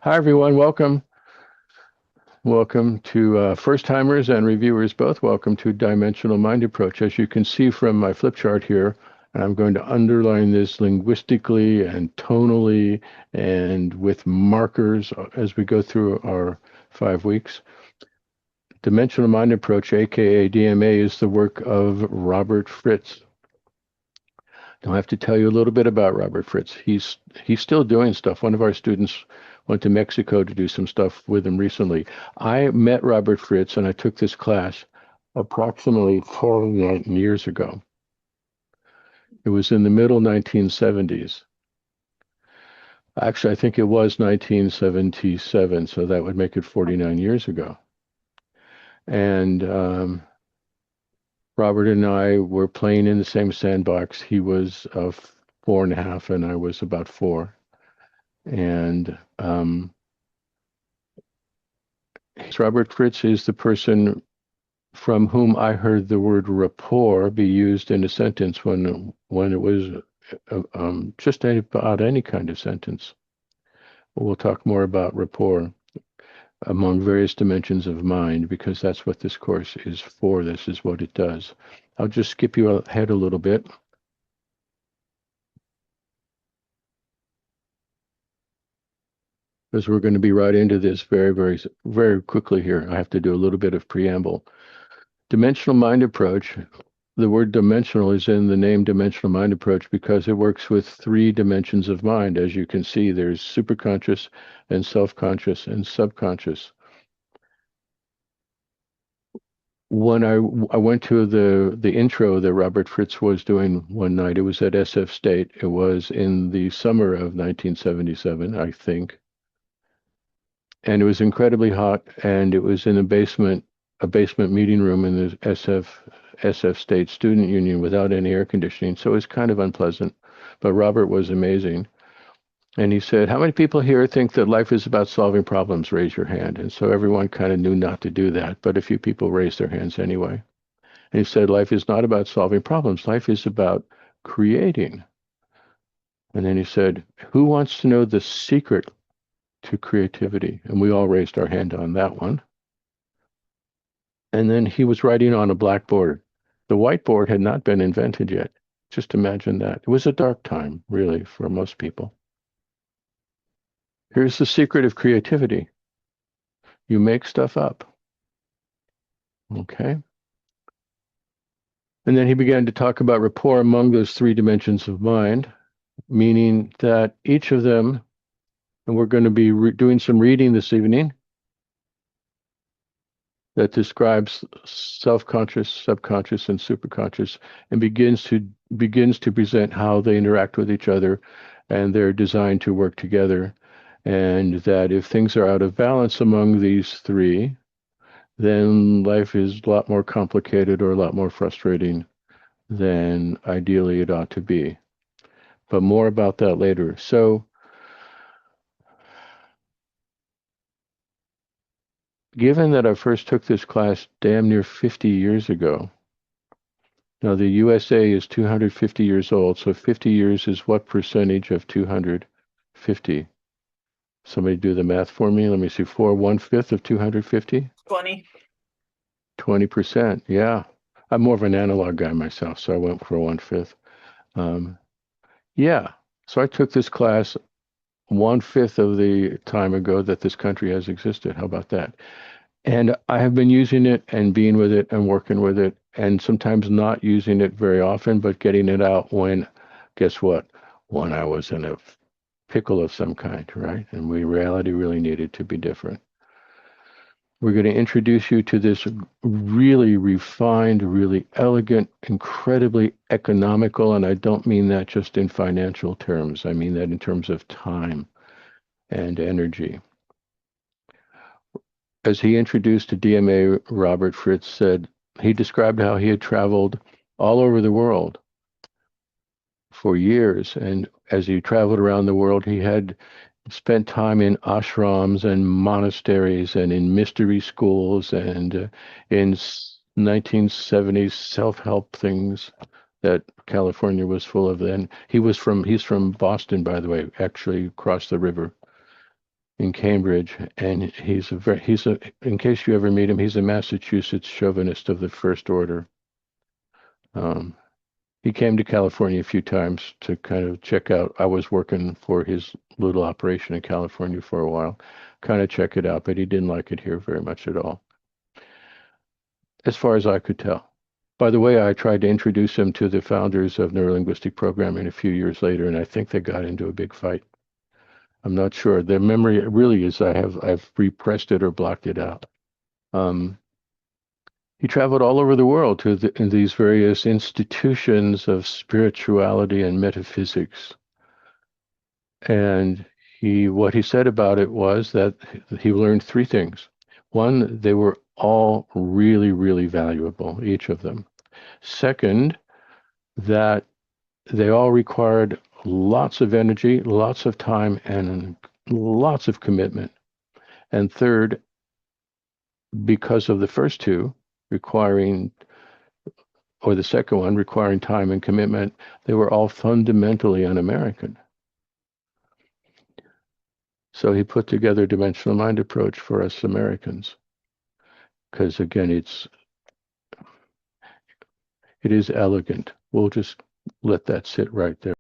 Hi, everyone. Welcome. Welcome to first timers and reviewers both. Welcome to Dimensional Mind Approach. As you can see from my flip chart here, and I'm going to underline this linguistically and tonally and with markers as we go through our 5 weeks. Dimensional Mind Approach, aka DMA, is the work of Robert Fritz. Now, I have to tell you a little bit about Robert Fritz. He's still doing stuff. One of our students went to Mexico to do some stuff with him recently. I met Robert Fritz and I took this class approximately 49 years ago. It was in the middle 1970s. Actually, I think it was 1977, so that would make it 49 years ago. And Robert and I were playing in the same sandbox. He was 4.5, and I was about 4. And Robert Fritz is the person from whom I heard the word rapport be used in a sentence when it was just about any kind of sentence. We'll talk more about rapport among various dimensions of mind because that's what this course is for. This is what it does. I'll just skip you ahead a little bit. Because we're going to be right into this very, very, very quickly here. I have to do a little bit of preamble. Dimensional mind approach. The word dimensional is in the name dimensional mind approach because it works with 3 dimensions of mind. As you can see, there's superconscious and self-conscious and subconscious. When I went to the intro that Robert Fritz was doing one night, it was at SF State. It was in the summer of 1977, I think. And it was incredibly hot, and it was in a basement meeting room in the SF State Student Union without any air conditioning. So it was kind of unpleasant. But Robert was amazing. And he said, "How many people here think that life is about solving problems? Raise your hand." And so everyone kind of knew not to do that, but a few people raised their hands anyway. And he said, "Life is not about solving problems. Life is about creating." And then he said, "Who wants to know the secret to creativity?" And we all raised our hand on that one. And then he was writing on a blackboard. The whiteboard had not been invented yet. Just imagine that. It was a dark time, really, for most people. Here's the secret of creativity. You make stuff up. Okay. And then he began to talk about rapport among those 3 dimensions of mind, meaning that each of them, and we're going to be doing some reading this evening that describes self-conscious, subconscious, and superconscious, and begins to present how they interact with each other, and they're designed to work together. And that if things are out of balance among these 3, then life is a lot more complicated or a lot more frustrating than ideally it ought to be. But more about that later. So, given that I first took this class damn near 50 years ago, now the USA is 250 years old, so 50 years is what percentage of 250? Somebody do the math for me. Let me see. 1/5 of 250? 20. 20%. Yeah. I'm more of an analog guy myself, so I went for 1/5. Yeah. So I took this class 1/5 of the time ago that this country has existed. How about that? And I have been using it and being with it and working with it, and sometimes not using it very often, but getting it out when, guess what? When I was in a pickle of some kind, right? And reality really needed to be different. We're going to introduce you to this really refined, really elegant, incredibly economical, and I don't mean that just in financial terms. I mean that in terms of time and energy. As he introduced to DMA, Robert Fritz said he described how he had traveled all over the world for years. And as he traveled around the world, he had spent time in ashrams and monasteries and in mystery schools and in 1970s self-help things that California was full of then. He's from Boston, by the way, actually across the river. in Cambridge, and in case you ever meet him, he's a Massachusetts chauvinist of the first order. Um, he came to California a few times to kind of check out. I was working for his little operation in California for a while, kind of check it out, but he didn't like it here very much at all, as far as I could tell. By the way, I tried to introduce him to the founders of neurolinguistic programming a few years later, and I think they got into a big fight. I'm not sure. Their memory really is I've repressed it or blocked it out. Um, he traveled all over the world to in these various institutions of spirituality and metaphysics. And what he said about it was that he learned three things. One, they were all really, really valuable, each of them. Second, that they all required lots of energy, lots of time, and lots of commitment. And third, because of the first two requiring, or the second one requiring time and commitment, they were all fundamentally un-American. So he put together a dimensional mind approach for us Americans. Because again, it is elegant. We'll just let that sit right there.